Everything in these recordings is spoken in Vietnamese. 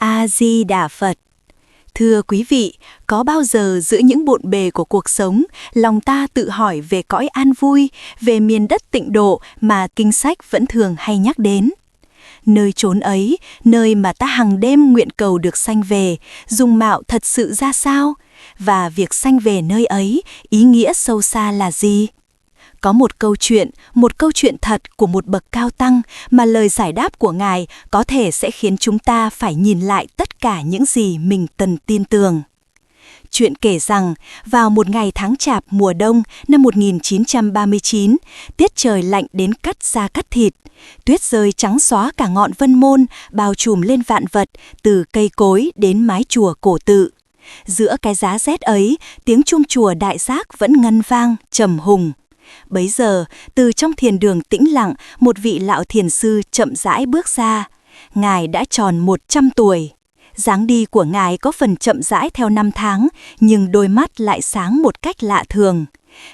A Di Đà Phật. Thưa quý vị, có bao giờ giữa những bộn bề của cuộc sống, lòng ta tự hỏi về cõi an vui, về miền đất tịnh độ mà kinh sách vẫn thường hay nhắc đến? Nơi chốn ấy, nơi mà ta hằng đêm nguyện cầu được sanh về, dung mạo thật sự ra sao? Và việc sanh về nơi ấy, ý nghĩa sâu xa là gì? Có một câu chuyện thật của một bậc cao tăng mà lời giải đáp của Ngài có thể sẽ khiến chúng ta phải nhìn lại tất cả những gì mình từng tin tưởng. Chuyện kể rằng, vào một ngày tháng Chạp mùa đông năm 1939, tiết trời lạnh đến cắt da cắt thịt, tuyết rơi trắng xóa cả ngọn Vân Môn, bao trùm lên vạn vật, từ cây cối đến mái chùa cổ tự. Giữa cái giá rét ấy, tiếng chuông chùa Đại Giác vẫn ngân vang, trầm hùng. Bấy giờ, từ trong thiền đường tĩnh lặng, một vị lão thiền sư chậm rãi bước ra. Ngài đã tròn 100 tuổi. Dáng đi của Ngài có phần chậm rãi theo năm tháng, nhưng đôi mắt lại sáng một cách lạ thường.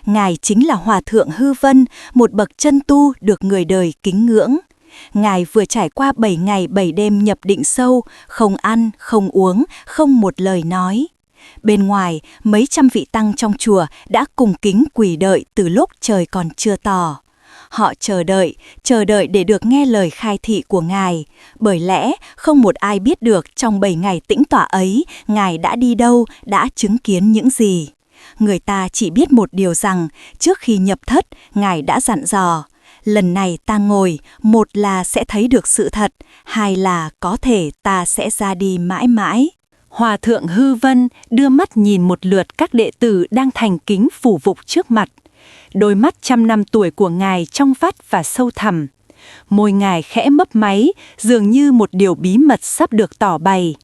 Ngài chính là Hòa Thượng Hư Vân, một bậc chân tu được người đời kính ngưỡng. Ngài vừa trải qua 7 ngày 7 đêm nhập định sâu, không ăn, không uống, không một lời nói. Bên ngoài, mấy trăm vị tăng trong chùa đã cùng kính quỳ đợi từ lúc trời còn chưa tỏ. Họ chờ đợi để được nghe lời khai thị của Ngài, bởi lẽ không một ai biết được trong 7 ngày tĩnh tọa ấy, Ngài đã đi đâu, đã chứng kiến những gì. Người ta chỉ biết một điều rằng, trước khi nhập thất, Ngài đã dặn dò. Lần này ta ngồi, một là sẽ thấy được sự thật, hai là có thể ta sẽ ra đi mãi mãi. Hòa Thượng Hư Vân đưa mắt nhìn một lượt các đệ tử đang thành kính phủ phục trước mặt. Đôi mắt 100 năm tuổi của Ngài trong vắt và sâu thẳm. Môi Ngài khẽ mấp máy, dường như một điều bí mật sắp được tỏ bày.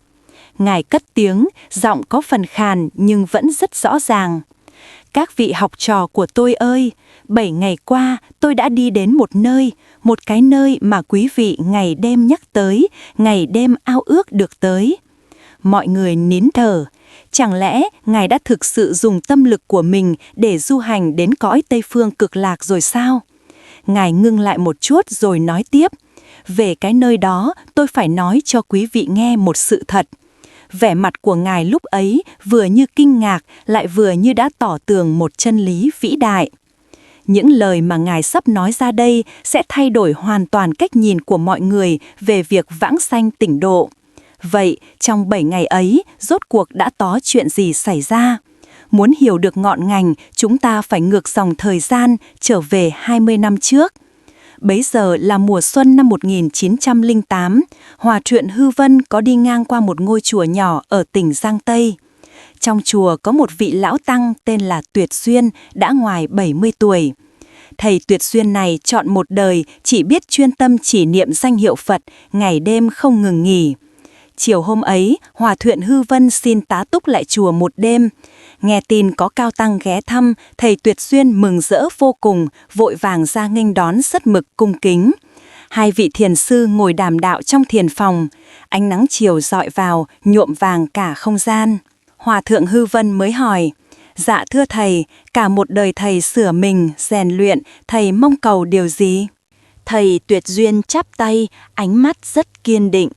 Ngài cất tiếng, giọng có phần khàn nhưng vẫn rất rõ ràng. Các vị học trò của tôi ơi, 7 ngày qua tôi đã đi đến một cái nơi mà quý vị ngày đêm nhắc tới, ngày đêm ao ước được tới. Mọi người nín thở. Chẳng lẽ Ngài đã thực sự dùng tâm lực của mình để du hành đến cõi Tây Phương Cực Lạc rồi sao? Ngài ngưng lại một chút rồi nói tiếp. Về cái nơi đó tôi phải nói cho quý vị nghe một sự thật. Vẻ mặt của Ngài lúc ấy vừa như kinh ngạc lại vừa như đã tỏ tường một chân lý vĩ đại. Những lời mà Ngài sắp nói ra đây sẽ thay đổi hoàn toàn cách nhìn của mọi người về việc vãng sanh tịnh độ. Vậy, trong 7 ngày ấy, rốt cuộc đã có chuyện gì xảy ra? Muốn hiểu được ngọn ngành, chúng ta phải ngược dòng thời gian, trở về 20 năm trước. Bấy giờ là mùa xuân năm 1908, Hòa Thượng Hư Vân có đi ngang qua một ngôi chùa nhỏ ở tỉnh Giang Tây. Trong chùa có một vị lão tăng tên là Tuyệt Duyên, đã ngoài 70 tuổi. Thầy Tuyệt Duyên này chọn một đời chỉ biết chuyên tâm chỉ niệm danh hiệu Phật, ngày đêm không ngừng nghỉ. Chiều hôm ấy, Hòa Thượng Hư Vân xin tá túc lại chùa một đêm. Nghe tin có cao tăng ghé thăm, thầy Tuyệt Duyên mừng rỡ vô cùng, vội vàng ra nghênh đón rất mực cung kính. Hai vị thiền sư ngồi đàm đạo trong thiền phòng. Ánh nắng chiều rọi vào, nhuộm vàng cả không gian. Hòa Thượng Hư Vân mới hỏi, dạ thưa thầy, cả một đời thầy sửa mình, rèn luyện, thầy mong cầu điều gì? Thầy Tuyệt Duyên chắp tay, ánh mắt rất kiên định.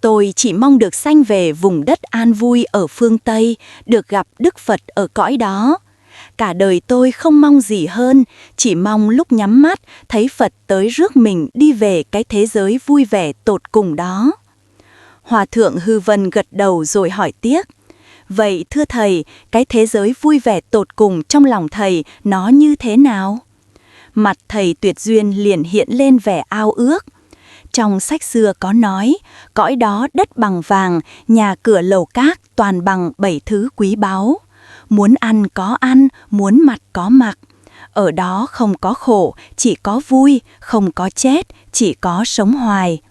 Tôi chỉ mong được sanh về vùng đất an vui ở phương Tây, được gặp Đức Phật ở cõi đó. Cả đời tôi không mong gì hơn, chỉ mong lúc nhắm mắt thấy Phật tới rước mình đi về cái thế giới vui vẻ tột cùng đó. Hòa Thượng Hư Vân gật đầu rồi hỏi tiếp. Vậy thưa thầy, cái thế giới vui vẻ tột cùng trong lòng thầy nó như thế nào? Mặt thầy Tuyệt Duyên liền hiện lên vẻ ao ước. Trong sách xưa có nói, cõi đó đất bằng vàng, nhà cửa lầu cát toàn bằng 7 thứ quý báu. Muốn ăn, muốn mặc có mặc. Ở đó không có khổ, chỉ có vui, không có chết, chỉ có sống hoài.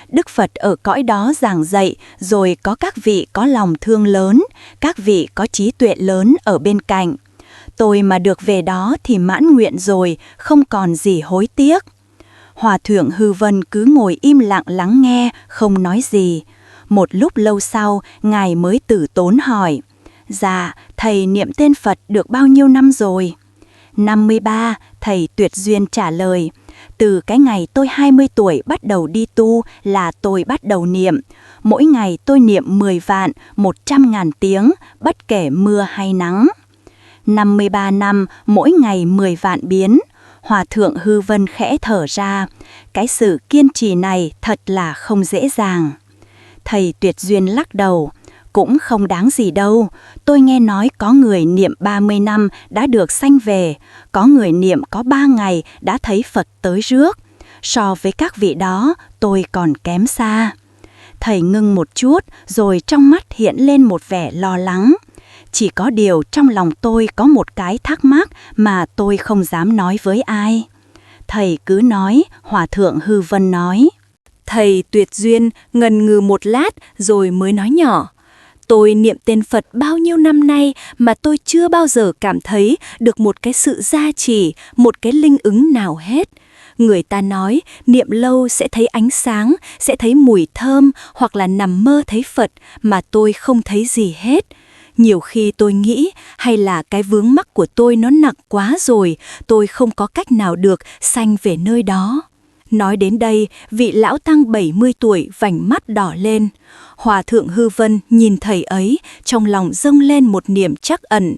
Đức Phật ở cõi đó giảng dạy, rồi có các vị có lòng thương lớn, các vị có trí tuệ lớn ở bên cạnh. Tôi mà được về đó thì mãn nguyện rồi, không còn gì hối tiếc. Hòa Thượng Hư Vân cứ ngồi im lặng lắng nghe, không nói gì. Một lúc lâu sau, Ngài mới tử tốn hỏi. Dạ, thầy niệm tên Phật được bao nhiêu năm rồi? 53, thầy Tuyệt Duyên trả lời. Từ cái ngày tôi 20 tuổi bắt đầu đi tu là tôi bắt đầu niệm. Mỗi ngày tôi niệm 10 vạn, 100.000 tiếng, bất kể mưa hay nắng. 53 năm, mỗi ngày 10 vạn biến. Hòa thượng Hư Vân khẽ thở ra. Cái sự kiên trì này thật là không dễ dàng. Thầy Tuyệt Duyên lắc đầu. Cũng không đáng gì đâu. Tôi nghe nói có người niệm 30 năm đã được sanh về. Có người niệm có 3 ngày đã thấy Phật tới rước. So với các vị đó, tôi còn kém xa. Thầy ngưng một chút, rồi trong mắt hiện lên một vẻ lo lắng. Chỉ có điều trong lòng tôi có một cái thắc mắc mà tôi không dám nói với ai. Thầy cứ nói, Hòa thượng Hư Vân nói. Thầy Tuyệt Duyên ngần ngừ một lát rồi mới nói nhỏ. Tôi niệm tên Phật bao nhiêu năm nay mà tôi chưa bao giờ cảm thấy được một cái sự gia trì, một cái linh ứng nào hết. Người ta nói niệm lâu sẽ thấy ánh sáng, sẽ thấy mùi thơm hoặc là nằm mơ thấy Phật mà tôi không thấy gì hết. Nhiều khi tôi nghĩ hay là cái vướng mắc của tôi nó nặng quá rồi, tôi không có cách nào được sanh về nơi đó. Nói đến đây, vị lão tăng 70 tuổi vành mắt đỏ lên. Hòa thượng Hư Vân nhìn thầy ấy, trong lòng dâng lên một niềm trắc ẩn.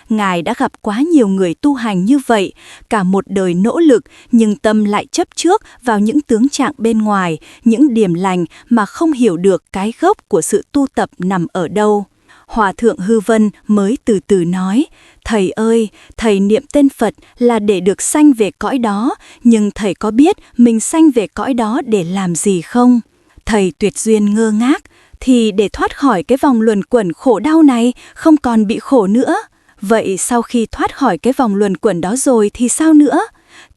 Ngài đã gặp quá nhiều người tu hành như vậy, cả một đời nỗ lực nhưng tâm lại chấp trước vào những tướng trạng bên ngoài, những điểm lành mà không hiểu được cái gốc của sự tu tập nằm ở đâu. Hòa thượng Hư Vân mới từ từ nói, thầy ơi, thầy niệm tên Phật là để được sanh về cõi đó, nhưng thầy có biết mình sanh về cõi đó để làm gì không? Thầy Tuyệt Duyên ngơ ngác, thì để thoát khỏi cái vòng luẩn quẩn khổ đau này, không còn bị khổ nữa. Vậy sau khi thoát khỏi cái vòng luẩn quẩn đó rồi thì sao nữa?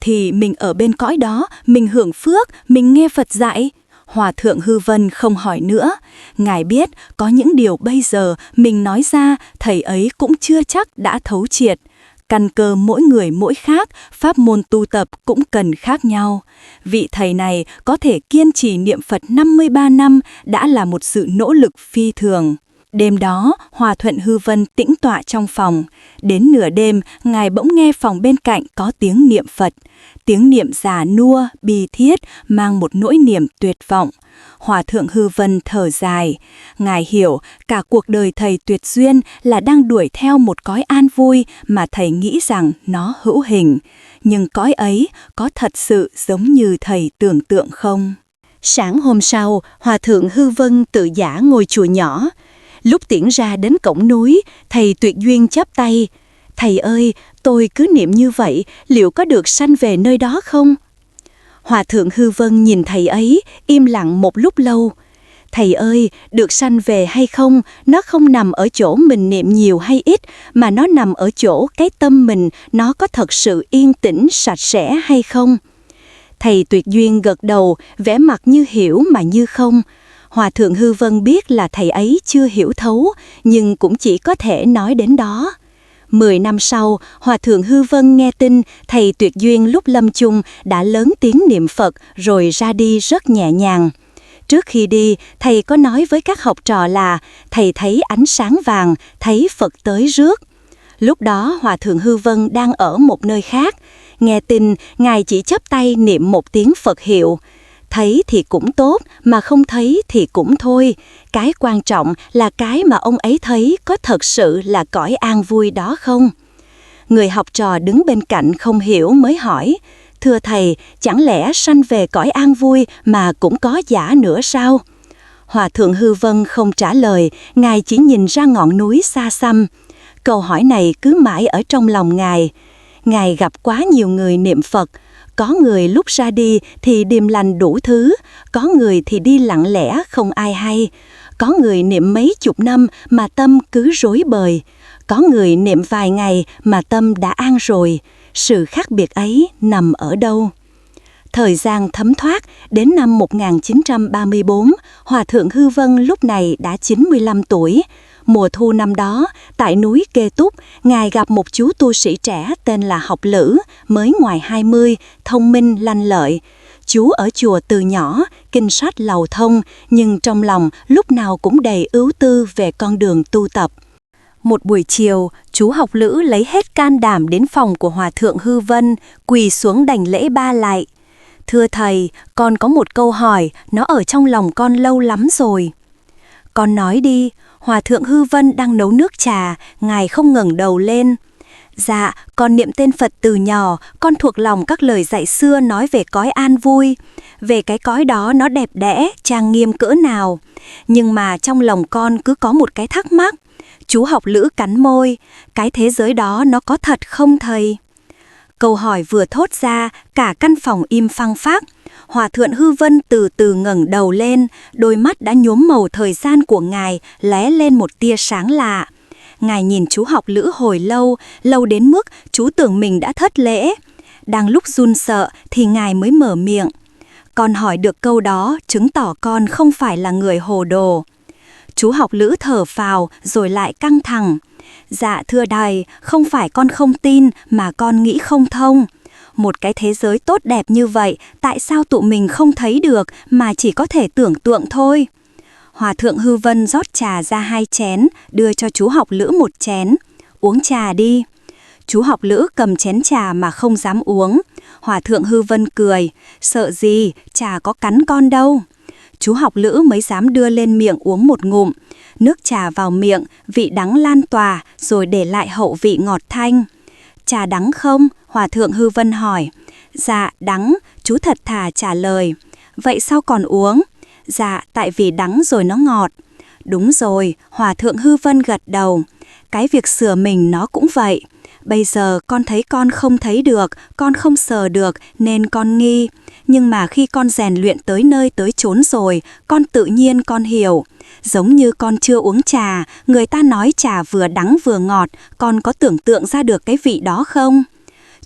Thì mình ở bên cõi đó, mình hưởng phước, mình nghe Phật dạy. Hòa thượng Hư Vân không hỏi nữa. Ngài biết có những điều bây giờ mình nói ra thầy ấy cũng chưa chắc đã thấu triệt. Căn cơ mỗi người mỗi khác, pháp môn tu tập cũng cần khác nhau. Vị thầy này có thể kiên trì niệm Phật 53 năm đã là một sự nỗ lực phi thường. Đêm đó, Hòa thượng Hư Vân tĩnh tọa trong phòng. Đến nửa đêm, Ngài bỗng nghe phòng bên cạnh có tiếng niệm Phật. Tiếng niệm già nua, bi thiết, mang một nỗi niềm tuyệt vọng. Hòa thượng Hư Vân thở dài. Ngài hiểu cả cuộc đời thầy Tuyệt Duyên là đang đuổi theo một cõi an vui mà thầy nghĩ rằng nó hữu hình. Nhưng cõi ấy có thật sự giống như thầy tưởng tượng không? Sáng hôm sau, Hòa thượng Hư Vân tự giả ngôi chùa nhỏ. Lúc tiễn ra đến cổng núi, thầy Tuyệt Duyên chắp tay. Thầy ơi, tôi cứ niệm như vậy, liệu có được sanh về nơi đó không? Hòa thượng Hư Vân nhìn thầy ấy, im lặng một lúc lâu. Thầy ơi, được sanh về hay không, nó không nằm ở chỗ mình niệm nhiều hay ít, mà nó nằm ở chỗ cái tâm mình, nó có thật sự yên tĩnh, sạch sẽ hay không? Thầy Tuyệt Duyên gật đầu, vẻ mặt như hiểu mà như không. Hòa thượng Hư Vân biết là thầy ấy chưa hiểu thấu, nhưng cũng chỉ có thể nói đến đó. 10 năm sau, Hòa thượng Hư Vân nghe tin thầy Tuyệt Duyên lúc lâm chung đã lớn tiếng niệm Phật rồi ra đi rất nhẹ nhàng. Trước khi đi, thầy có nói với các học trò là thầy thấy ánh sáng vàng, thấy Phật tới rước. Lúc đó Hòa thượng Hư Vân đang ở một nơi khác. Nghe tin, Ngài chỉ chắp tay niệm một tiếng Phật hiệu. Thấy thì cũng tốt, mà không thấy thì cũng thôi. Cái quan trọng là cái mà ông ấy thấy có thật sự là cõi an vui đó không? Người học trò đứng bên cạnh không hiểu mới hỏi, thưa thầy, chẳng lẽ sanh về cõi an vui mà cũng có giả nữa sao? Hòa thượng Hư Vân không trả lời, Ngài chỉ nhìn ra ngọn núi xa xăm. Câu hỏi này cứ mãi ở trong lòng Ngài. Ngài gặp quá nhiều người niệm Phật. Có người lúc ra đi thì điềm lành đủ thứ, có người thì đi lặng lẽ không ai hay, có người niệm mấy chục năm mà tâm cứ rối bời, có người niệm vài ngày mà tâm đã an rồi. Sự khác biệt ấy nằm ở đâu? Thời gian thấm thoát, đến năm 1934, Hòa thượng Hư Vân lúc này đã 95 tuổi. Mùa thu năm đó, tại núi Kê Túc, Ngài gặp một chú tu sĩ trẻ tên là Học Lữ, mới ngoài 20, thông minh, lanh lợi. Chú ở chùa từ nhỏ, kinh sách lầu thông, nhưng trong lòng lúc nào cũng đầy ưu tư về con đường tu tập. Một buổi chiều, chú Học Lữ lấy hết can đảm đến phòng của Hòa thượng Hư Vân, quỳ xuống đảnh lễ ba lại. Thưa thầy, con có một câu hỏi, nó ở trong lòng con lâu lắm rồi. Con nói đi. Hòa thượng Hư Vân đang nấu nước trà, ngài không ngẩng đầu lên. Dạ, con niệm tên Phật từ nhỏ, con thuộc lòng các lời dạy xưa nói về cõi an vui. Về cái cõi đó nó đẹp đẽ, trang nghiêm cỡ nào. Nhưng mà trong lòng con cứ có một cái thắc mắc. Chú học lữ cắn môi, cái thế giới đó nó có thật không thầy? Câu hỏi vừa thốt ra, cả căn phòng im phăng phắc. Hòa thượng Hư Vân từ từ ngẩng đầu lên, đôi mắt đã nhuốm màu thời gian của ngài lóe lên một tia sáng lạ. Ngài nhìn chú học lữ hồi lâu, lâu đến mức chú tưởng mình đã thất lễ. Đang lúc run sợ thì ngài mới mở miệng. Con hỏi được câu đó chứng tỏ con không phải là người hồ đồ. Chú học lữ thở phào rồi lại căng thẳng. Dạ thưa thầy, không phải con không tin mà con nghĩ không thông. Một cái thế giới tốt đẹp như vậy, tại sao tụi mình không thấy được mà chỉ có thể tưởng tượng thôi? Hòa thượng Hư Vân rót trà ra 2 chén, đưa cho chú học lữ 1 chén. Uống trà đi. Chú học lữ cầm chén trà mà không dám uống. Hòa thượng Hư Vân cười, sợ gì, trà có cắn con đâu. Chú học lữ mới dám đưa lên miệng uống một ngụm. Nước trà vào miệng, vị đắng lan tỏa, rồi để lại hậu vị ngọt thanh. Trà đắng không? Hòa thượng Hư Vân hỏi. Dạ, đắng, chú thật thà trả lời. Vậy sao còn uống? Dạ, tại vì đắng rồi nó ngọt. Đúng rồi, Hòa thượng Hư Vân gật đầu. Cái việc sửa mình nó cũng vậy. Bây giờ con thấy con không thấy được, con không sờ được nên con nghi. Nhưng mà khi con rèn luyện tới nơi tới chốn rồi, con tự nhiên con hiểu. Giống như con chưa uống trà, người ta nói trà vừa đắng vừa ngọt, con có tưởng tượng ra được cái vị đó không?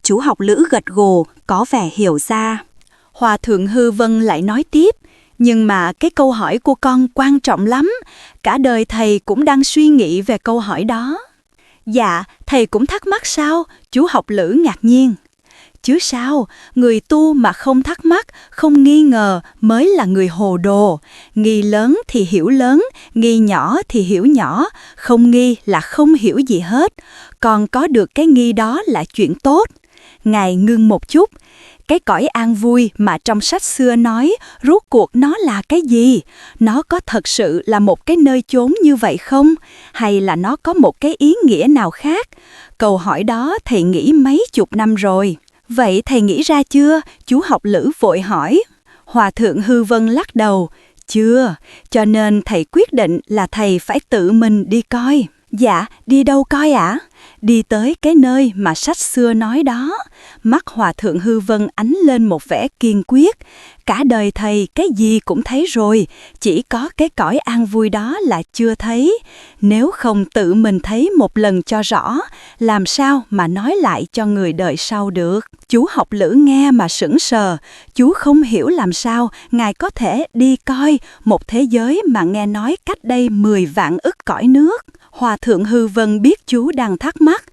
Chú học lữ gật gù, có vẻ hiểu ra. Hòa thượng Hư Vân lại nói tiếp. Nhưng mà cái câu hỏi của con quan trọng lắm. Cả đời thầy cũng đang suy nghĩ về câu hỏi đó. Dạ, thầy cũng thắc mắc sao? Chú học lữ ngạc nhiên. Chứ sao, người tu mà không thắc mắc, không nghi ngờ mới là người hồ đồ. Nghi lớn thì hiểu lớn, nghi nhỏ thì hiểu nhỏ, không nghi là không hiểu gì hết. Còn có được cái nghi đó là chuyện tốt. Ngài ngưng một chút. Cái cõi an vui mà trong sách xưa nói, rốt cuộc nó là cái gì? Nó có thật sự là một cái nơi chốn như vậy không? Hay là nó có một cái ý nghĩa nào khác? Câu hỏi đó thầy nghĩ mấy chục năm rồi. Vậy thầy nghĩ ra chưa? Chú học lữ vội hỏi. Hòa thượng Hư Vân lắc đầu. Chưa, cho nên thầy quyết định là thầy phải tự mình đi coi. Dạ, đi đâu coi ạ? Đi tới cái nơi mà sách xưa nói đó. Mắt Hòa thượng Hư Vân ánh lên một vẻ kiên quyết. Cả đời thầy cái gì cũng thấy rồi, chỉ có cái cõi an vui đó là chưa thấy. Nếu không tự mình thấy một lần cho rõ, làm sao mà nói lại cho người đời sau được? Chú học lữ nghe mà sững sờ, chú không hiểu làm sao ngài có thể đi coi một thế giới mà nghe nói cách đây 10 vạn ức cõi nước. Hòa thượng Hư Vân biết chú đang thắc mắc.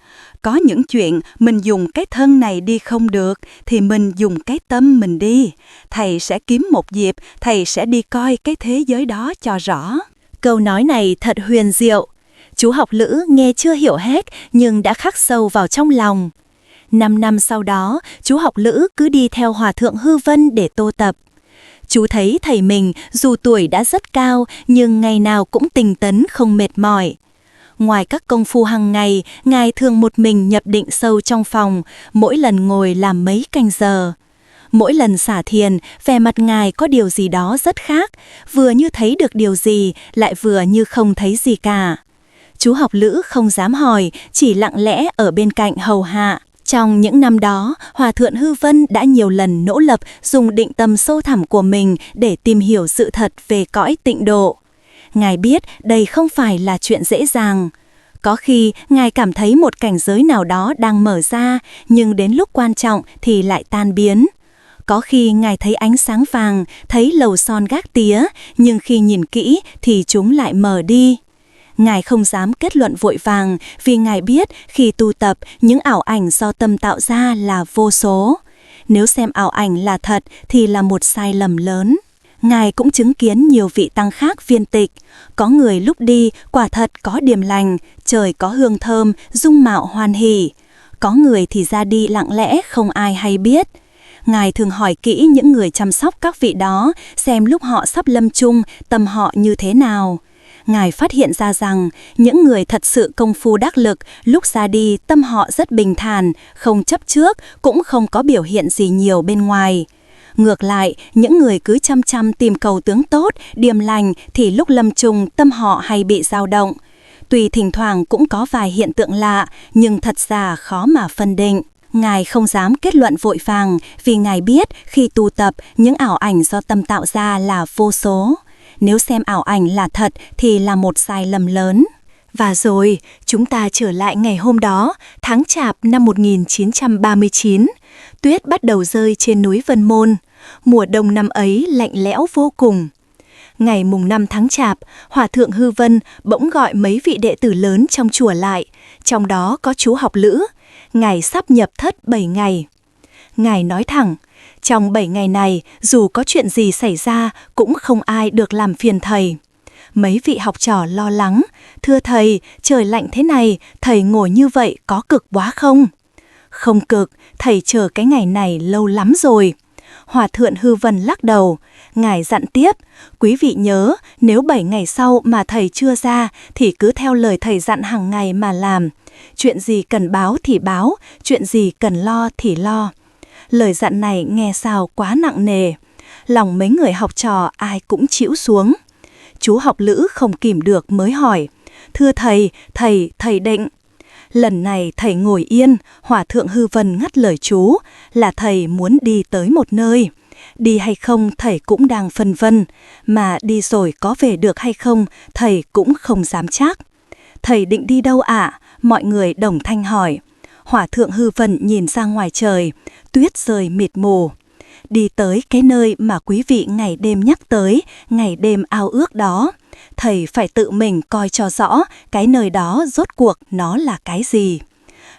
Có những chuyện mình dùng cái thân này đi không được thì mình dùng cái tâm mình đi. Thầy sẽ kiếm một dịp, thầy sẽ đi coi cái thế giới đó cho rõ. Câu nói này thật huyền diệu. Chú học lữ nghe chưa hiểu hết nhưng đã khắc sâu vào trong lòng. 5 năm sau đó, chú học lữ cứ đi theo Hòa thượng Hư Vân để tu tập. Chú thấy thầy mình dù tuổi đã rất cao nhưng ngày nào cũng tinh tấn không mệt mỏi. Ngoài các công phu hàng ngày, ngài thường một mình nhập định sâu trong phòng, mỗi lần ngồi làm mấy canh giờ. Mỗi lần xả thiền, vẻ mặt ngài có điều gì đó rất khác, vừa như thấy được điều gì, lại vừa như không thấy gì cả. Chú học lữ không dám hỏi, chỉ lặng lẽ ở bên cạnh hầu hạ. Trong những năm đó, Hòa thượng Hư Vân đã nhiều lần nỗ lực dùng định tâm sâu thẳm của mình để tìm hiểu sự thật về cõi tịnh độ. Ngài biết đây không phải là chuyện dễ dàng. Có khi Ngài cảm thấy một cảnh giới nào đó đang mở ra, nhưng đến lúc quan trọng thì lại tan biến. Có khi Ngài thấy ánh sáng vàng, thấy lầu son gác tía, nhưng khi nhìn kỹ thì chúng lại mờ đi. Ngài không dám kết luận vội vàng vì Ngài biết khi tu tập những ảo ảnh do tâm tạo ra là vô số. Nếu xem ảo ảnh là thật thì là một sai lầm lớn. Ngài cũng chứng kiến nhiều vị tăng khác viên tịch. Có người lúc đi quả thật có điềm lành, trời có hương thơm, dung mạo hoan hỉ. Có người thì ra đi lặng lẽ không ai hay biết. Ngài thường hỏi kỹ những người chăm sóc các vị đó, xem lúc họ sắp lâm chung, tâm họ như thế nào. Ngài phát hiện ra rằng, những người thật sự công phu đắc lực, lúc ra đi tâm họ rất bình thản, không chấp trước, cũng không có biểu hiện gì nhiều bên ngoài. Ngược lại, những người cứ chăm chăm tìm cầu tướng tốt, điềm lành thì lúc lâm chung tâm họ hay bị dao động. Tuy thỉnh thoảng cũng có vài hiện tượng lạ, nhưng thật ra khó mà phân định. Ngài không dám kết luận vội vàng, vì Ngài biết khi tu tập, những ảo ảnh do tâm tạo ra là vô số. Nếu xem ảo ảnh là thật thì là một sai lầm lớn. Và rồi, chúng ta trở lại ngày hôm đó, tháng Chạp năm 1939. Tuyết bắt đầu rơi trên núi Vân Môn. Mùa đông năm ấy lạnh lẽo vô cùng. Ngày mùng 5 tháng Chạp, Hòa thượng Hư Vân bỗng gọi mấy vị đệ tử lớn trong chùa lại, trong đó có chú Học Lữ. Ngài sắp nhập thất 7 ngày. Ngài nói thẳng, trong 7 ngày này, dù có chuyện gì xảy ra, cũng không ai được làm phiền thầy. Mấy vị học trò lo lắng, thưa thầy, trời lạnh thế này, thầy ngồi như vậy có cực quá không? Không cực, thầy chờ cái ngày này lâu lắm rồi. Hòa thượng Hư Vân lắc đầu. Ngài dặn tiếp, quý vị nhớ, nếu 7 ngày sau mà thầy chưa ra, thì cứ theo lời thầy dặn hàng ngày mà làm. Chuyện gì cần báo thì báo, chuyện gì cần lo thì lo. Lời dặn này nghe sao quá nặng nề. Lòng mấy người học trò ai cũng chịu xuống. Chú Học Lữ không kìm được mới hỏi, thưa thầy, thầy định. Lần này thầy ngồi yên, Hòa thượng Hư Vân ngắt lời chú, là thầy muốn đi tới một nơi. Đi hay không thầy cũng đang phân vân, mà đi rồi có về được hay không thầy cũng không dám chắc. Thầy định đi đâu ạ? Mọi người đồng thanh hỏi. Hòa thượng Hư Vân nhìn ra ngoài trời, tuyết rơi mịt mù. Đi tới cái nơi mà quý vị ngày đêm nhắc tới, ngày đêm ao ước đó. Thầy phải tự mình coi cho rõ cái nơi đó rốt cuộc nó là cái gì.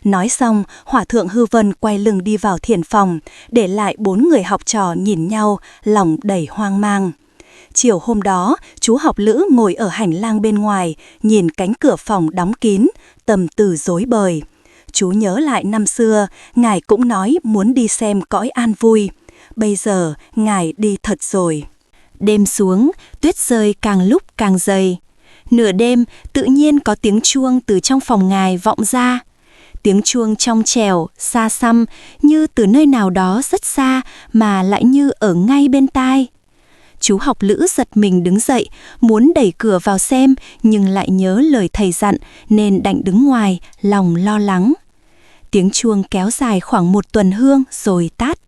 Nói xong, Hòa thượng Hư Vân quay lưng đi vào thiền phòng, để lại 4 người học trò nhìn nhau, lòng đầy hoang mang. Chiều hôm đó, chú Học Lữ ngồi ở hành lang bên ngoài, nhìn cánh cửa phòng đóng kín, tâm tư rối bời. Chú nhớ lại năm xưa, Ngài cũng nói muốn đi xem cõi an vui. Bây giờ, Ngài đi thật rồi. Đêm xuống, tuyết rơi càng lúc càng dày. Nửa đêm, tự nhiên có tiếng chuông từ trong phòng Ngài vọng ra. Tiếng chuông trong trẻo, xa xăm, như từ nơi nào đó rất xa mà lại như ở ngay bên tai. Chú Học Lữ giật mình đứng dậy, muốn đẩy cửa vào xem, nhưng lại nhớ lời thầy dặn nên đành đứng ngoài, lòng lo lắng. Tiếng chuông kéo dài khoảng 1 tuần hương rồi tắt.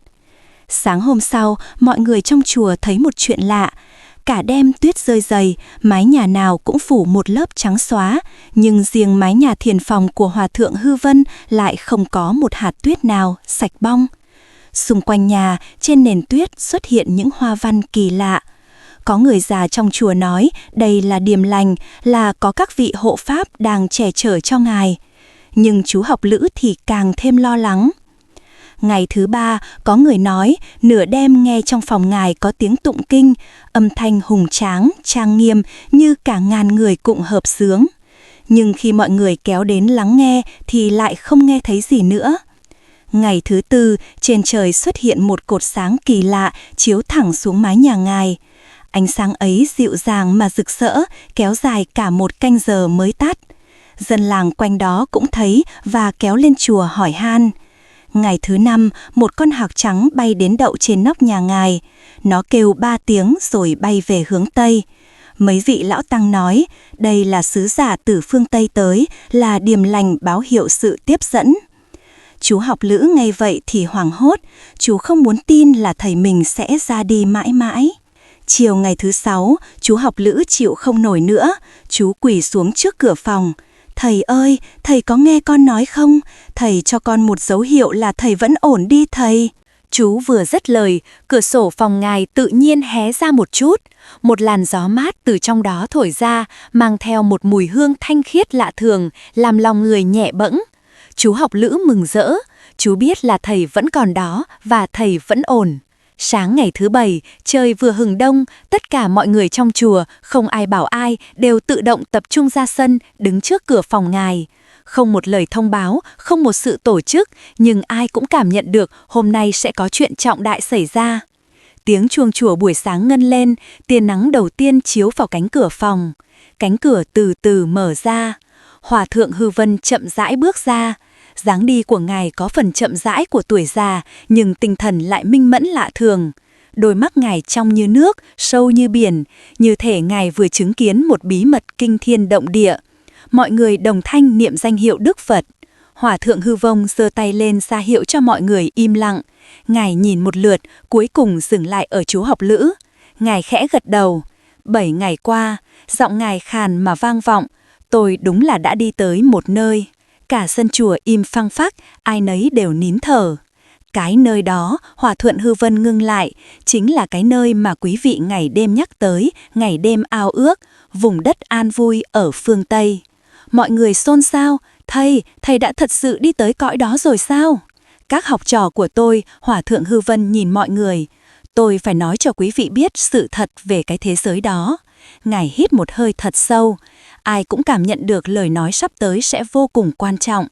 Sáng hôm sau, mọi người trong chùa thấy một chuyện lạ. Cả đêm tuyết rơi dày, mái nhà nào cũng phủ một lớp trắng xóa, nhưng riêng mái nhà thiền phòng của Hòa thượng Hư Vân lại không có một hạt tuyết nào, sạch bong. Xung quanh nhà, trên nền tuyết xuất hiện những hoa văn kỳ lạ. Có người già trong chùa nói đây là điềm lành, là có các vị hộ pháp đang che chở cho Ngài. Nhưng chú Học Lữ thì càng thêm lo lắng. Ngày thứ 3, có người nói nửa đêm nghe trong phòng Ngài có tiếng tụng kinh, âm thanh hùng tráng, trang nghiêm như cả ngàn người cùng hợp xướng. Nhưng khi mọi người kéo đến lắng nghe thì lại không nghe thấy gì nữa. Ngày thứ 4, trên trời xuất hiện một cột sáng kỳ lạ chiếu thẳng xuống mái nhà Ngài. Ánh sáng ấy dịu dàng mà rực rỡ, kéo dài cả 1 canh giờ mới tắt. Dân làng quanh đó cũng thấy và kéo lên chùa hỏi han. Ngày thứ 5, một con hạc trắng bay đến đậu trên nóc nhà Ngài. Nó kêu 3 tiếng rồi bay về hướng Tây. Mấy vị lão tăng nói, đây là sứ giả từ phương Tây tới, là điềm lành báo hiệu sự tiếp dẫn. Chú Học Lữ nghe vậy thì hoảng hốt, chú không muốn tin là thầy mình sẽ ra đi mãi mãi. Chiều ngày thứ 6, chú Học Lữ chịu không nổi nữa, chú quỳ xuống trước cửa phòng. Thầy ơi, thầy có nghe con nói không? Thầy cho con một dấu hiệu là thầy vẫn ổn đi thầy. Chú vừa dứt lời, cửa sổ phòng Ngài tự nhiên hé ra một chút. Một làn gió mát từ trong đó thổi ra, mang theo một mùi hương thanh khiết lạ thường, làm lòng người nhẹ bẫng. Chú Học Lữ mừng rỡ, chú biết là thầy vẫn còn đó và thầy vẫn ổn. Sáng ngày thứ 7, trời vừa hừng đông, tất cả mọi người trong chùa, không ai bảo ai, đều tự động tập trung ra sân, đứng trước cửa phòng Ngài. Không một lời thông báo, không một sự tổ chức, nhưng ai cũng cảm nhận được hôm nay sẽ có chuyện trọng đại xảy ra. Tiếng chuông chùa buổi sáng ngân lên, tia nắng đầu tiên chiếu vào cánh cửa phòng. Cánh cửa từ từ mở ra. Hòa thượng Hư Vân chậm rãi bước ra. Dáng đi của ngài có phần chậm rãi của tuổi già, nhưng tinh thần lại minh mẫn lạ thường. Đôi mắt ngài trong như nước, sâu như biển, như thể ngài vừa chứng kiến một bí mật kinh thiên động địa. Mọi người đồng thanh niệm danh hiệu Đức Phật. Hòa thượng Hư Vông giơ tay lên ra hiệu cho mọi người im lặng. Ngài nhìn một lượt, cuối cùng dừng lại ở chú học lữ. Ngài khẽ gật đầu. 7 ngày qua, giọng ngài khàn mà vang vọng. Tôi đúng là đã đi tới một nơi. Cả sân chùa im phăng phắc, ai nấy đều nín thở. Cái nơi đó, Hòa thượng Hư Vân ngưng lại, chính là cái nơi mà quý vị ngày đêm nhắc tới, ngày đêm ao ước, vùng đất an vui ở phương Tây. Mọi người xôn xao, thầy đã thật sự đi tới cõi đó rồi sao? Các học trò của tôi, Hòa thượng Hư Vân nhìn mọi người. Tôi phải nói cho quý vị biết sự thật về cái thế giới đó. Ngài hít một hơi thật sâu. Ai cũng cảm nhận được lời nói sắp tới sẽ vô cùng quan trọng.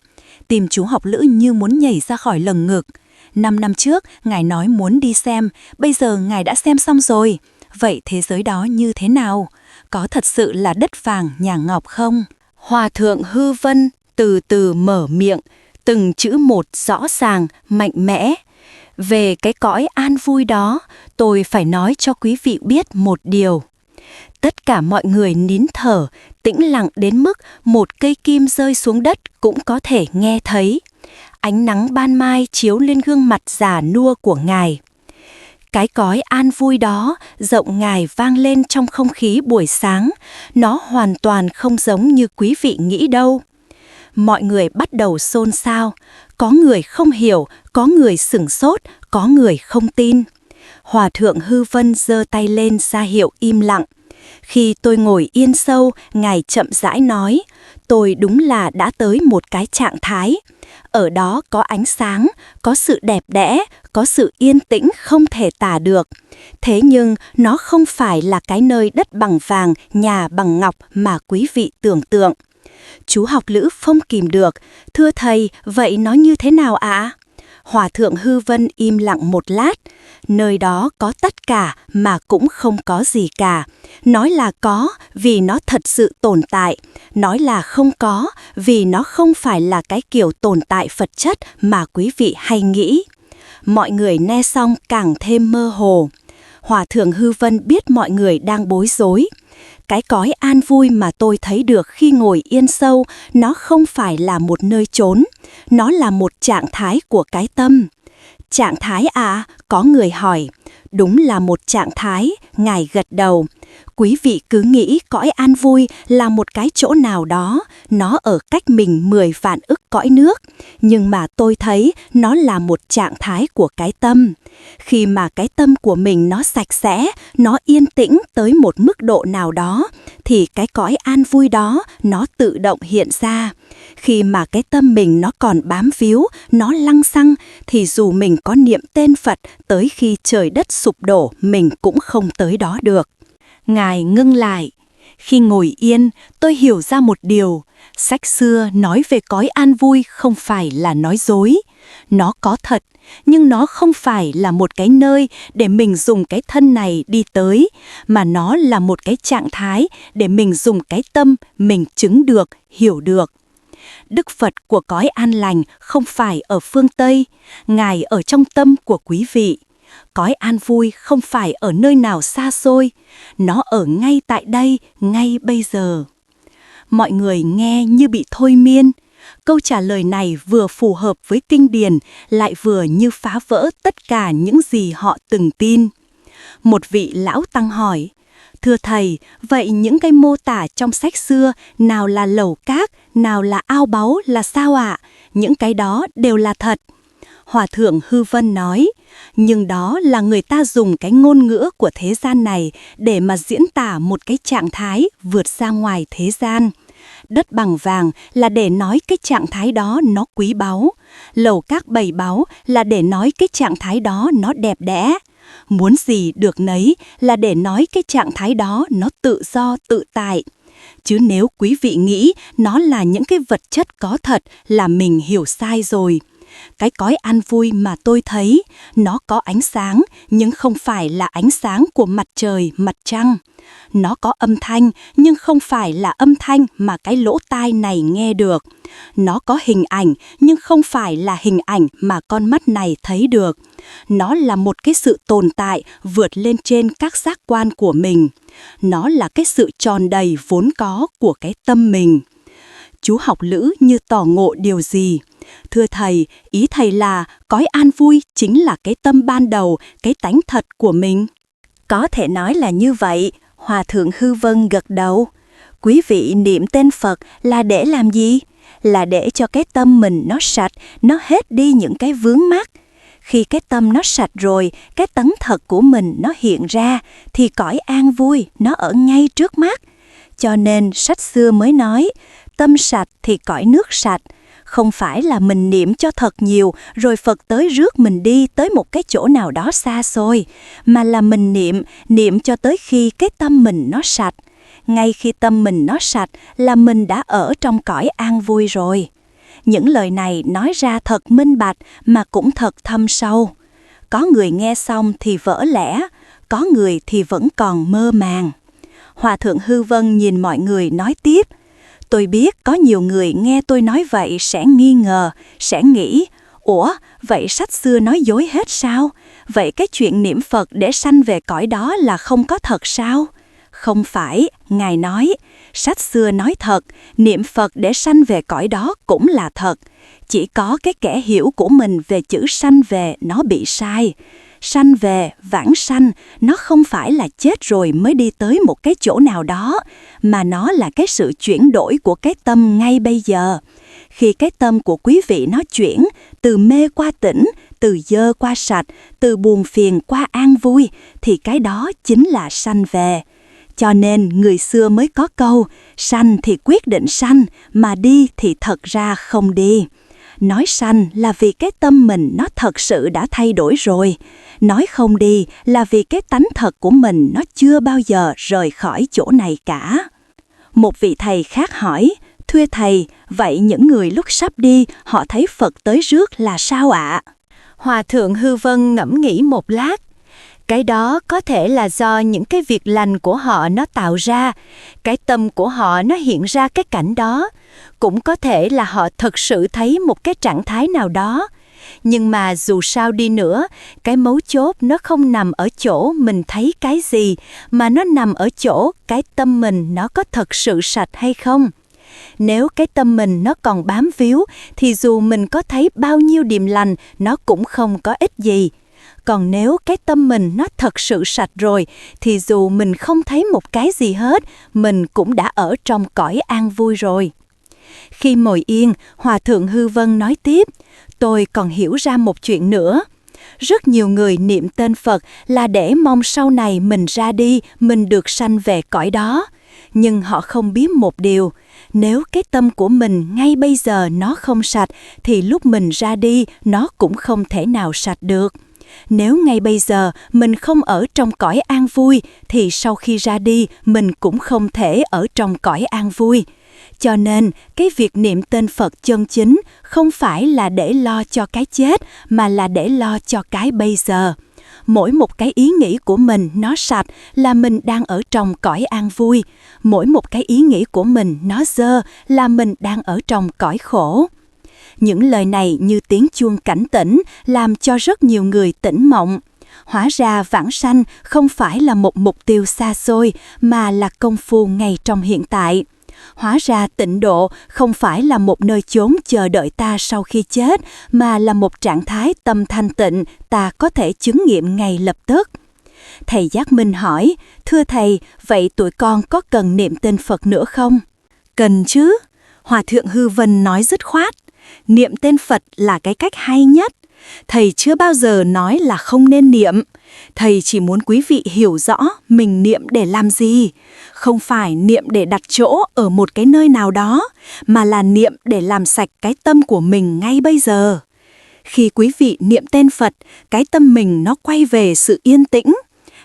Tim chú học lữ như muốn nhảy ra khỏi lồng ngực. 5 năm trước, ngài nói muốn đi xem, bây giờ ngài đã xem xong rồi. Vậy thế giới đó như thế nào? Có thật sự là đất vàng nhà ngọc không? Hòa thượng Hư Vân từ từ mở miệng, từng chữ một rõ ràng, mạnh mẽ. Về cái cõi an vui đó, tôi phải nói cho quý vị biết một điều. Tất cả mọi người nín thở, tĩnh lặng đến mức một cây kim rơi xuống đất cũng có thể nghe thấy. Ánh nắng ban mai chiếu lên gương mặt già nua của ngài. Cái cõi an vui đó, giọng ngài vang lên trong không khí buổi sáng. Nó hoàn toàn không giống như quý vị nghĩ đâu. Mọi người bắt đầu xôn xao. Có người không hiểu, có người sửng sốt, có người không tin. Hòa thượng Hư Vân giơ tay lên ra hiệu im lặng. Khi tôi ngồi yên sâu, ngài chậm rãi nói, tôi đúng là đã tới một cái trạng thái. Ở đó có ánh sáng, có sự đẹp đẽ, có sự yên tĩnh không thể tả được. Thế nhưng nó không phải là cái nơi đất bằng vàng, nhà bằng ngọc mà quý vị tưởng tượng. Chú học lữ không kìm được, thưa thầy, vậy nó như thế nào ạ? Hòa thượng Hư Vân im lặng một lát. Nơi đó có tất cả mà cũng không có gì cả. Nói là có vì nó thật sự tồn tại. Nói là không có vì nó không phải là cái kiểu tồn tại vật chất mà quý vị hay nghĩ. Mọi người nghe xong càng thêm mơ hồ. Hòa thượng Hư Vân biết mọi người đang bối rối. Cái cõi an vui mà tôi thấy được khi ngồi yên sâu, nó không phải là một nơi trốn, nó là một trạng thái của cái tâm. Trạng thái à? Có người hỏi. Đúng là một trạng thái, ngài gật đầu. Quý vị cứ nghĩ cõi an vui là một cái chỗ nào đó, nó ở cách mình 10 vạn ức cõi nước. Nhưng mà tôi thấy nó là một trạng thái của cái tâm. Khi mà cái tâm của mình nó sạch sẽ, nó yên tĩnh tới một mức độ nào đó, thì cái cõi an vui đó nó tự động hiện ra. Khi mà cái tâm mình nó còn bám víu, nó lăng xăng, thì dù mình có niệm tên Phật, tới khi trời đất sụp đổ, mình cũng không tới đó được. Ngài ngưng lại. Khi ngồi yên, tôi hiểu ra một điều. Sách xưa nói về cõi an vui không phải là nói dối. Nó có thật, nhưng nó không phải là một cái nơi để mình dùng cái thân này đi tới, mà nó là một cái trạng thái để mình dùng cái tâm mình chứng được, hiểu được. Đức Phật của cõi an lành không phải ở phương Tây, Ngài ở trong tâm của quý vị. Cõi an vui không phải ở nơi nào xa xôi, nó ở ngay tại đây, ngay bây giờ. Mọi người nghe như bị thôi miên. Câu trả lời này vừa phù hợp với kinh điển, lại vừa như phá vỡ tất cả những gì họ từng tin. Một vị lão tăng hỏi, thưa thầy, vậy những cái mô tả trong sách xưa, nào là lầu cát, nào là ao báu là sao ạ? Những cái đó đều là thật. Hòa thượng Hư Vân nói, nhưng đó là người ta dùng cái ngôn ngữ của thế gian này để mà diễn tả một cái trạng thái vượt ra ngoài thế gian. Đất bằng vàng là để nói cái trạng thái đó nó quý báu. Lầu các bảy báu là để nói cái trạng thái đó nó đẹp đẽ. Muốn gì được nấy là để nói cái trạng thái đó nó tự do tự tại. Chứ nếu quý vị nghĩ nó là những cái vật chất có thật là mình hiểu sai rồi. Cái cõi an vui mà tôi thấy, nó có ánh sáng nhưng không phải là ánh sáng của mặt trời, mặt trăng. Nó có âm thanh nhưng không phải là âm thanh mà cái lỗ tai này nghe được. Nó có hình ảnh nhưng không phải là hình ảnh mà con mắt này thấy được. Nó là một cái sự tồn tại vượt lên trên các giác quan của mình. Nó là cái sự tròn đầy vốn có của cái tâm mình. Chú học lữ như tỏ ngộ điều gì? Thưa thầy, ý thầy là cõi an vui chính là cái tâm ban đầu, cái tánh thật của mình. Có thể nói là như vậy. Hòa thượng Hư Vân gật đầu. Quý vị niệm tên Phật là để làm gì? Là để cho cái tâm mình nó sạch, nó hết đi những cái vướng mắc. Khi cái tâm nó sạch rồi, cái tánh thật của mình nó hiện ra, thì cõi an vui nó ở ngay trước mắt. Cho nên sách xưa mới nói, tâm sạch thì cõi nước sạch. Không phải là mình niệm cho thật nhiều rồi Phật tới rước mình đi tới một cái chỗ nào đó xa xôi, mà là mình niệm cho tới khi cái tâm mình nó sạch. Ngay khi tâm mình nó sạch là mình đã ở trong cõi an vui rồi. Những lời này nói ra thật minh bạch mà cũng thật thâm sâu. Có người nghe xong thì vỡ lẽ, có người thì vẫn còn mơ màng. Hòa thượng Hư Vân nhìn mọi người nói tiếp. Tôi biết có nhiều người nghe tôi nói vậy sẽ nghi ngờ, sẽ nghĩ, ủa, vậy sách xưa nói dối hết sao? Vậy cái chuyện niệm Phật để sanh về cõi đó là không có thật sao? Không phải, Ngài nói, sách xưa nói thật, niệm Phật để sanh về cõi đó cũng là thật. Chỉ có cái kẻ hiểu của mình về chữ sanh về nó bị sai. Sanh về, vãng sanh, nó không phải là chết rồi mới đi tới một cái chỗ nào đó, mà nó là cái sự chuyển đổi của cái tâm ngay bây giờ. Khi cái tâm của quý vị nó chuyển, từ mê qua tỉnh, từ dơ qua sạch, từ buồn phiền qua an vui, thì cái đó chính là sanh về. Cho nên người xưa mới có câu, sanh thì quyết định sanh, mà đi thì thật ra không đi. Nói sanh là vì cái tâm mình nó thật sự đã thay đổi rồi. Nói không đi là vì cái tánh thật của mình nó chưa bao giờ rời khỏi chỗ này cả. Một vị thầy khác hỏi, thưa thầy, vậy những người lúc sắp đi họ thấy Phật tới rước là sao ạ? Hòa thượng Hư Vân ngẫm nghĩ một lát. Cái đó có thể là do những cái việc lành của họ nó tạo ra, cái tâm của họ nó hiện ra cái cảnh đó. Cũng có thể là họ thật sự thấy một cái trạng thái nào đó. Nhưng mà dù sao đi nữa, cái mấu chốt nó không nằm ở chỗ mình thấy cái gì, mà nó nằm ở chỗ cái tâm mình nó có thật sự sạch hay không. Nếu cái tâm mình nó còn bám víu, thì dù mình có thấy bao nhiêu điềm lành, nó cũng không có ích gì. Còn nếu cái tâm mình nó thật sự sạch rồi, thì dù mình không thấy một cái gì hết, mình cũng đã ở trong cõi an vui rồi. Khi ngồi yên, Hòa thượng Hư Vân nói tiếp, tôi còn hiểu ra một chuyện nữa. Rất nhiều người niệm tên Phật là để mong sau này mình ra đi, mình được sanh về cõi đó. Nhưng họ không biết một điều, nếu cái tâm của mình ngay bây giờ nó không sạch, thì lúc mình ra đi nó cũng không thể nào sạch được. Nếu ngay bây giờ mình không ở trong cõi an vui, thì sau khi ra đi mình cũng không thể ở trong cõi an vui. Cho nên, cái việc niệm tên Phật chân chính không phải là để lo cho cái chết, mà là để lo cho cái bây giờ. Mỗi một cái ý nghĩ của mình nó sạch là mình đang ở trong cõi an vui. Mỗi một cái ý nghĩ của mình nó dơ là mình đang ở trong cõi khổ. Những lời này như tiếng chuông cảnh tỉnh, làm cho rất nhiều người tỉnh mộng. Hóa ra vãng sanh không phải là một mục tiêu xa xôi, mà là công phu ngay trong hiện tại. Hóa ra tịnh độ không phải là một nơi chốn chờ đợi ta sau khi chết, mà là một trạng thái tâm thanh tịnh ta có thể chứng nghiệm ngay lập tức. Thầy Giác Minh hỏi, thưa thầy, vậy tụi con có cần niệm tên Phật nữa không? Cần chứ. Hòa thượng Hư Vân nói dứt khoát, niệm tên Phật là cái cách hay nhất. Thầy chưa bao giờ nói là không nên niệm. Thầy chỉ muốn quý vị hiểu rõ mình niệm để làm gì. Không phải niệm để đặt chỗ ở một cái nơi nào đó, mà là niệm để làm sạch cái tâm của mình ngay bây giờ. Khi quý vị niệm tên Phật, cái tâm mình nó quay về sự yên tĩnh.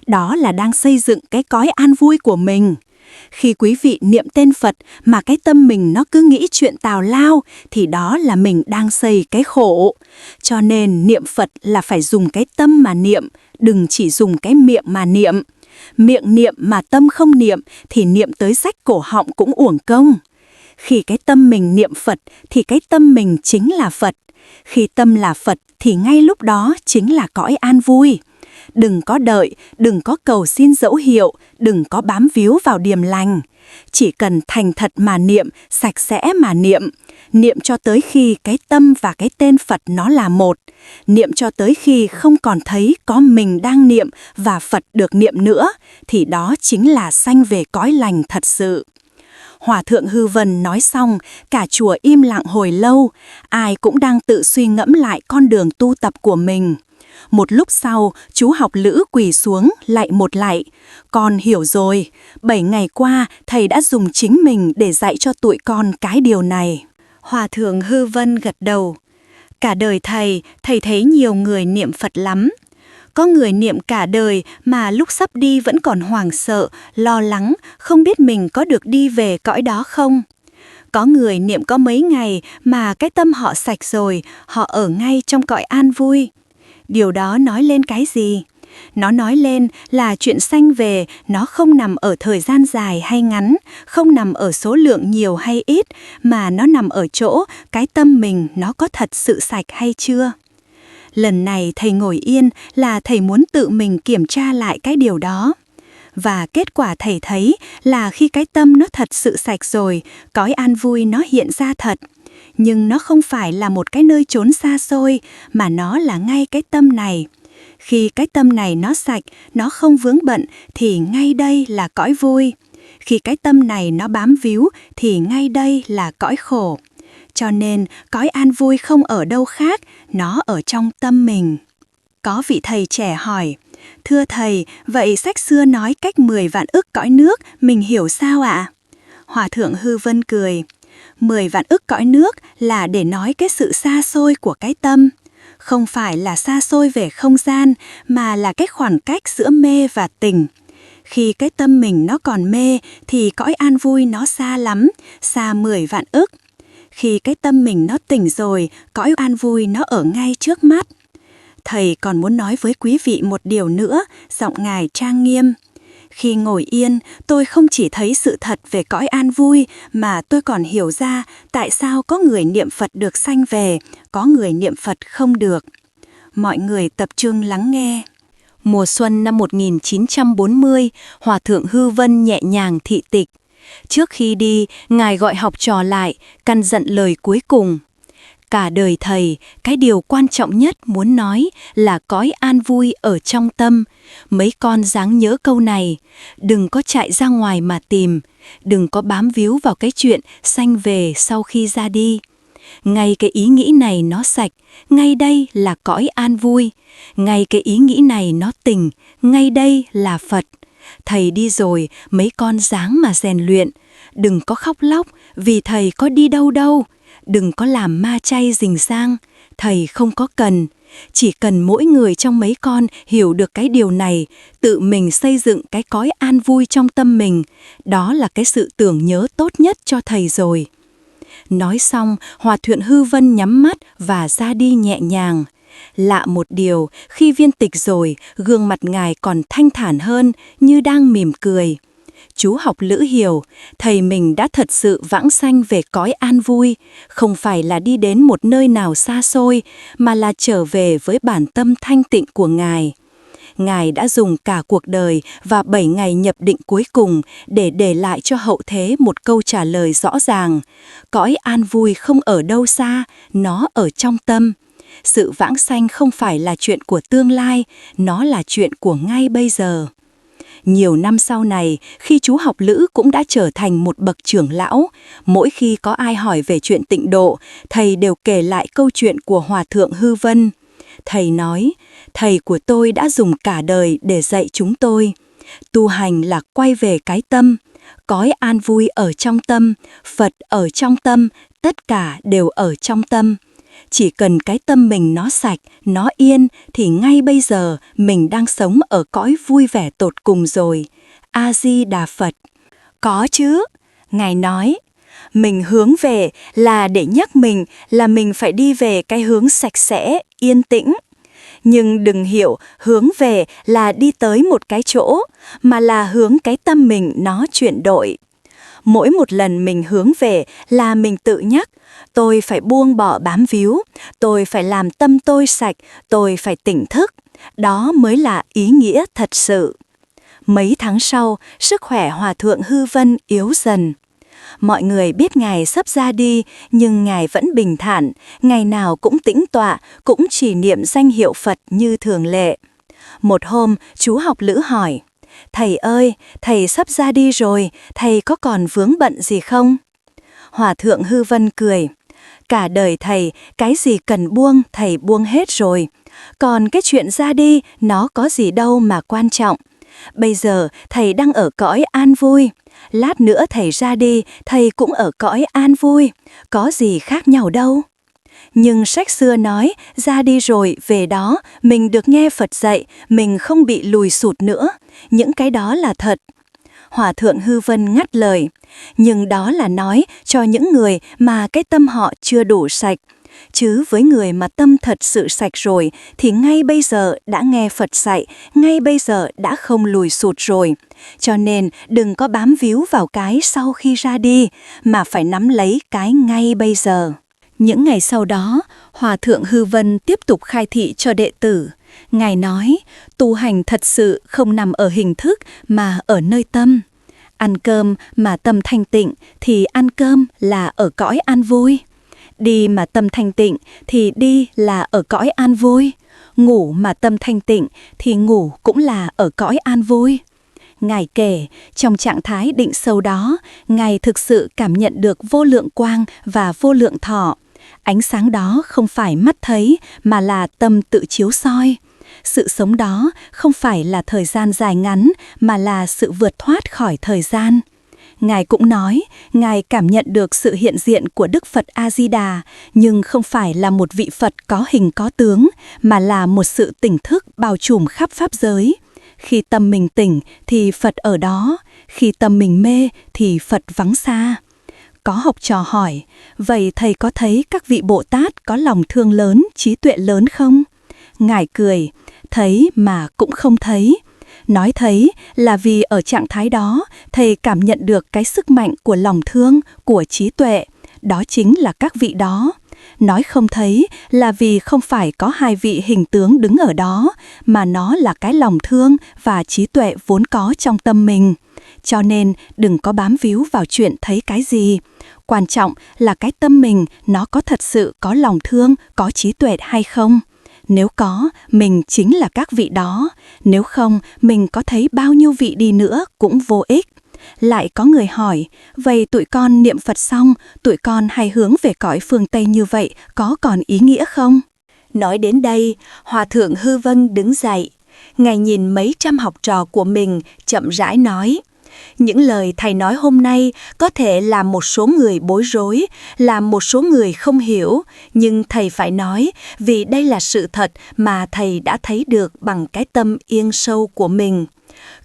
Đó là đang xây dựng cái cõi an vui của mình. Khi quý vị niệm tên Phật mà cái tâm mình nó cứ nghĩ chuyện tào lao thì đó là mình đang xây cái khổ. Cho nên niệm Phật là phải dùng cái tâm mà niệm, đừng chỉ dùng cái miệng mà niệm. Miệng niệm mà tâm không niệm thì niệm tới rách cổ họng cũng uổng công. Khi cái tâm mình niệm Phật thì cái tâm mình chính là Phật. Khi tâm là Phật thì ngay lúc đó chính là cõi an vui. Đừng có đợi, đừng có cầu xin dấu hiệu, đừng có bám víu vào điềm lành. Chỉ cần thành thật mà niệm, sạch sẽ mà niệm. Niệm cho tới khi cái tâm và cái tên Phật nó là một. Niệm cho tới khi không còn thấy có mình đang niệm và Phật được niệm nữa, thì đó chính là sanh về cõi lành thật sự. Hòa thượng Hư Vân nói xong, cả chùa im lặng hồi lâu, ai cũng đang tự suy ngẫm lại con đường tu tập của mình. Một lúc sau, chú học Lữ quỳ xuống, lạy một lạy. Con hiểu rồi, 7 ngày qua, thầy đã dùng chính mình để dạy cho tụi con cái điều này. Hòa thượng Hư Vân gật đầu. Cả đời thầy thấy nhiều người niệm Phật lắm. Có người niệm cả đời mà lúc sắp đi vẫn còn hoảng sợ, lo lắng, không biết mình có được đi về cõi đó không. Có người niệm có mấy ngày mà cái tâm họ sạch rồi, họ ở ngay trong cõi an vui. Điều đó nói lên cái gì? Nó nói lên là chuyện sanh về nó không nằm ở thời gian dài hay ngắn, không nằm ở số lượng nhiều hay ít, mà nó nằm ở chỗ cái tâm mình nó có thật sự sạch hay chưa. Lần này thầy ngồi yên là thầy muốn tự mình kiểm tra lại cái điều đó. Và kết quả thầy thấy là khi cái tâm nó thật sự sạch rồi, cõi an vui nó hiện ra thật. Nhưng nó không phải là một cái nơi chốn xa xôi, mà nó là ngay cái tâm này. Khi cái tâm này nó sạch, nó không vướng bận, thì ngay đây là cõi vui. Khi cái tâm này nó bám víu, thì ngay đây là cõi khổ. Cho nên, cõi an vui không ở đâu khác, nó ở trong tâm mình. Có vị thầy trẻ hỏi, thưa thầy, vậy sách xưa nói cách 10 vạn ức cõi nước, mình hiểu sao ạ? Hòa thượng Hư Vân cười, 10 vạn ức cõi nước là để nói cái sự xa xôi của cái tâm. Không phải là xa xôi về không gian, mà là cái khoảng cách giữa mê và tỉnh. Khi cái tâm mình nó còn mê, thì cõi an vui nó xa lắm, xa 10 vạn ức. Khi cái tâm mình nó tỉnh rồi, cõi an vui nó ở ngay trước mắt. Thầy còn muốn nói với quý vị một điều nữa, giọng ngài trang nghiêm. Khi ngồi yên, tôi không chỉ thấy sự thật về cõi an vui, mà tôi còn hiểu ra tại sao có người niệm Phật được sanh về, có người niệm Phật không được. Mọi người tập trung lắng nghe. Mùa xuân năm 1940, Hòa thượng Hư Vân nhẹ nhàng thị tịch. Trước khi đi, ngài gọi học trò lại, căn dặn lời cuối cùng. Cả đời thầy, cái điều quan trọng nhất muốn nói là cõi an vui ở trong tâm. Mấy con dáng nhớ câu này, đừng có chạy ra ngoài mà tìm, đừng có bám víu vào cái chuyện sanh về sau khi ra đi. Ngay cái ý nghĩ này nó sạch, ngay đây là cõi an vui. Ngay cái ý nghĩ này nó tỉnh, ngay đây là Phật. Thầy đi rồi, mấy con dáng mà rèn luyện. Đừng có khóc lóc vì thầy có đi đâu đâu. Đừng có làm ma chay rình rang, thầy không có cần. Chỉ cần mỗi người trong mấy con hiểu được cái điều này, tự mình xây dựng cái cõi an vui trong tâm mình. Đó là cái sự tưởng nhớ tốt nhất cho thầy rồi. Nói xong, Hòa thượng Hư Vân nhắm mắt và ra đi nhẹ nhàng. Lạ một điều, khi viên tịch rồi, gương mặt ngài còn thanh thản hơn, như đang mỉm cười. Chú học Lữ hiểu, thầy mình đã thật sự vãng sanh về cõi an vui, không phải là đi đến một nơi nào xa xôi, mà là trở về với bản tâm thanh tịnh của ngài. Ngài đã dùng cả cuộc đời và 7 ngày nhập định cuối cùng để lại cho hậu thế một câu trả lời rõ ràng. Cõi an vui không ở đâu xa, nó ở trong tâm. Sự vãng sanh không phải là chuyện của tương lai, nó là chuyện của ngay bây giờ. Nhiều năm sau này, khi chú học Lữ cũng đã trở thành một bậc trưởng lão, mỗi khi có ai hỏi về chuyện tịnh độ, thầy đều kể lại câu chuyện của Hòa thượng Hư Vân. Thầy nói, thầy của tôi đã dùng cả đời để dạy chúng tôi. Tu hành là quay về cái tâm, cõi an vui ở trong tâm, Phật ở trong tâm, tất cả đều ở trong tâm. Chỉ cần cái tâm mình nó sạch, nó yên, thì ngay bây giờ mình đang sống ở cõi vui vẻ tột cùng rồi. A-di-đà Phật. Có chứ, Ngài nói. Mình hướng về là để nhắc mình là mình phải đi về cái hướng sạch sẽ, yên tĩnh. Nhưng đừng hiểu hướng về là đi tới một cái chỗ, mà là hướng cái tâm mình nó chuyển đổi. Mỗi một lần mình hướng về là mình tự nhắc, tôi phải buông bỏ bám víu, tôi phải làm tâm tôi sạch, tôi phải tỉnh thức. Đó mới là ý nghĩa thật sự. Mấy tháng sau, sức khỏe Hòa thượng Hư Vân yếu dần. Mọi người biết Ngài sắp ra đi, nhưng Ngài vẫn bình thản, ngày nào cũng tĩnh tọa, cũng chỉ niệm danh hiệu Phật như thường lệ. Một hôm, chú học lữ hỏi, Thầy ơi, thầy sắp ra đi rồi, thầy có còn vướng bận gì không? Hòa thượng Hư Vân cười, cả đời thầy, cái gì cần buông, thầy buông hết rồi. Còn cái chuyện ra đi, nó có gì đâu mà quan trọng. Bây giờ, thầy đang ở cõi an vui. Lát nữa thầy ra đi, thầy cũng ở cõi an vui. Có gì khác nhau đâu. Nhưng sách xưa nói, ra đi rồi, về đó, mình được nghe Phật dạy, mình không bị lùi sụt nữa. Những cái đó là thật. Hòa thượng Hư Vân ngắt lời. Nhưng đó là nói cho những người mà cái tâm họ chưa đủ sạch. Chứ với người mà tâm thật sự sạch rồi thì ngay bây giờ đã nghe Phật dạy, ngay bây giờ đã không lùi sụt rồi. Cho nên đừng có bám víu vào cái sau khi ra đi, mà phải nắm lấy cái ngay bây giờ. Những ngày sau đó, Hòa thượng Hư Vân tiếp tục khai thị cho đệ tử. Ngài nói, tu hành thật sự không nằm ở hình thức mà ở nơi tâm. Ăn cơm mà tâm thanh tịnh thì ăn cơm là ở cõi an vui. Đi mà tâm thanh tịnh thì đi là ở cõi an vui. Ngủ mà tâm thanh tịnh thì ngủ cũng là ở cõi an vui. Ngài kể, trong trạng thái định sâu đó, Ngài thực sự cảm nhận được vô lượng quang và vô lượng thọ. Ánh sáng đó không phải mắt thấy mà là tâm tự chiếu soi. Sự sống đó không phải là thời gian dài ngắn mà là sự vượt thoát khỏi thời gian. Ngài cũng nói, Ngài cảm nhận được sự hiện diện của Đức Phật A-di-đà, nhưng không phải là một vị Phật có hình có tướng, mà là một sự tỉnh thức bao trùm khắp pháp giới. Khi tâm mình tỉnh thì Phật ở đó, khi tâm mình mê thì Phật vắng xa. Có học trò hỏi, vậy thầy có thấy các vị Bồ Tát có lòng thương lớn, trí tuệ lớn không? Ngài cười, thấy mà cũng không thấy. Nói thấy là vì ở trạng thái đó, thầy cảm nhận được cái sức mạnh của lòng thương, của trí tuệ. Đó chính là các vị đó. Nói không thấy là vì không phải có hai vị hình tướng đứng ở đó, mà nó là cái lòng thương và trí tuệ vốn có trong tâm mình. Cho nên đừng có bám víu vào chuyện thấy cái gì. Quan trọng là cái tâm mình nó có thật sự có lòng thương, có trí tuệ hay không. Nếu có, mình chính là các vị đó. Nếu không, mình có thấy bao nhiêu vị đi nữa cũng vô ích. Lại có người hỏi, vậy tụi con niệm Phật xong, tụi con hay hướng về cõi phương Tây như vậy có còn ý nghĩa không? Nói đến đây, Hòa thượng Hư Vân đứng dậy. Ngài nhìn mấy trăm học trò của mình, chậm rãi nói. Những lời thầy nói hôm nay có thể làm một số người bối rối, làm một số người không hiểu, nhưng thầy phải nói vì đây là sự thật mà thầy đã thấy được bằng cái tâm yên sâu của mình.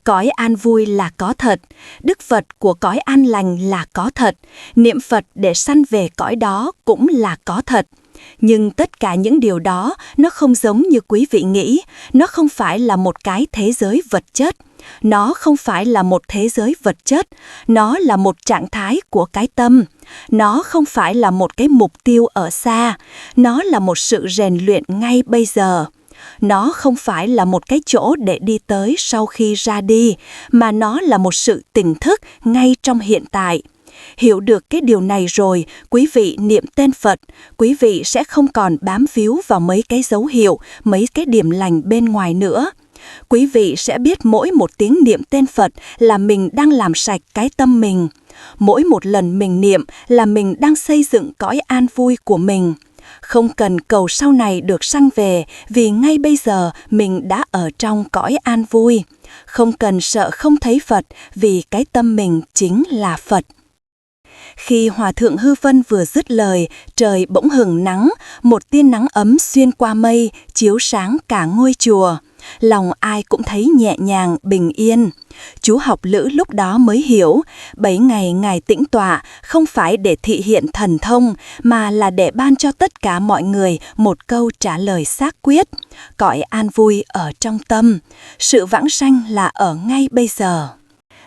Cõi an vui là có thật, Đức Phật của cõi an lành là có thật, niệm Phật để sanh về cõi đó cũng là có thật. Nhưng tất cả những điều đó nó không giống như quý vị nghĩ, nó không phải là một cái thế giới vật chất. Nó không phải là một thế giới vật chất, nó là một trạng thái của cái tâm. Nó không phải là một cái mục tiêu ở xa, nó là một sự rèn luyện ngay bây giờ. Nó không phải là một cái chỗ để đi tới sau khi ra đi, mà nó là một sự tỉnh thức ngay trong hiện tại. Hiểu được cái điều này rồi, quý vị niệm tên Phật, quý vị sẽ không còn bám víu vào mấy cái dấu hiệu, mấy cái điểm lành bên ngoài nữa. Quý vị sẽ biết mỗi một tiếng niệm tên Phật là mình đang làm sạch cái tâm mình. Mỗi một lần mình niệm là mình đang xây dựng cõi an vui của mình. Không cần cầu sau này được sanh về vì ngay bây giờ mình đã ở trong cõi an vui. Không cần sợ không thấy Phật vì cái tâm mình chính là Phật. Khi Hòa thượng Hư Vân vừa dứt lời, trời bỗng hửng nắng, một tia nắng ấm xuyên qua mây, chiếu sáng cả ngôi chùa. Lòng ai cũng thấy nhẹ nhàng, bình yên. Chú học lữ lúc đó mới hiểu, 7 ngày Ngài tĩnh tọa không phải để thị hiện thần thông, mà là để ban cho tất cả mọi người một câu trả lời xác quyết. Cõi an vui ở trong tâm, sự vãng sanh là ở ngay bây giờ.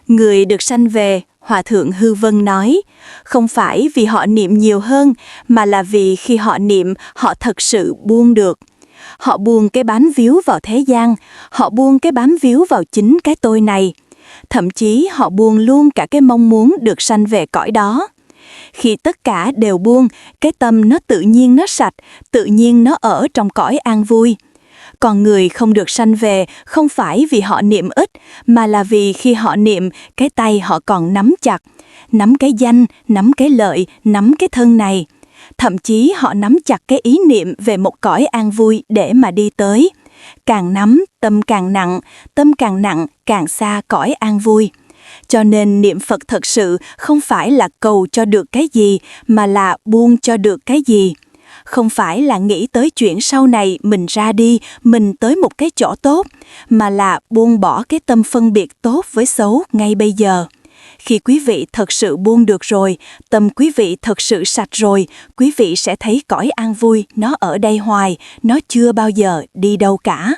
Người được sanh về, Hòa thượng Hư Vân nói, không phải vì họ niệm nhiều hơn, mà là vì khi họ niệm, họ thật sự buông được. Họ buông cái bám víu vào thế gian, họ buông cái bám víu vào chính cái tôi này. Thậm chí họ buông luôn cả cái mong muốn được sanh về cõi đó. Khi tất cả đều buông, cái tâm nó tự nhiên nó sạch, tự nhiên nó ở trong cõi an vui. Còn người không được sanh về không phải vì họ niệm ít, mà là vì khi họ niệm, cái tay họ còn nắm chặt. Nắm cái danh, nắm cái lợi, nắm cái thân này. Thậm chí họ nắm chặt cái ý niệm về một cõi an vui để mà đi tới. Càng nắm, tâm càng nặng, càng xa cõi an vui. Cho nên niệm Phật thật sự không phải là cầu cho được cái gì, mà là buông cho được cái gì. Không phải là nghĩ tới chuyện sau này mình ra đi, mình tới một cái chỗ tốt, mà là buông bỏ cái tâm phân biệt tốt với xấu ngay bây giờ. Khi quý vị thật sự buông được rồi, tâm quý vị thật sự sạch rồi, quý vị sẽ thấy cõi an vui nó ở đây hoài, nó chưa bao giờ đi đâu cả.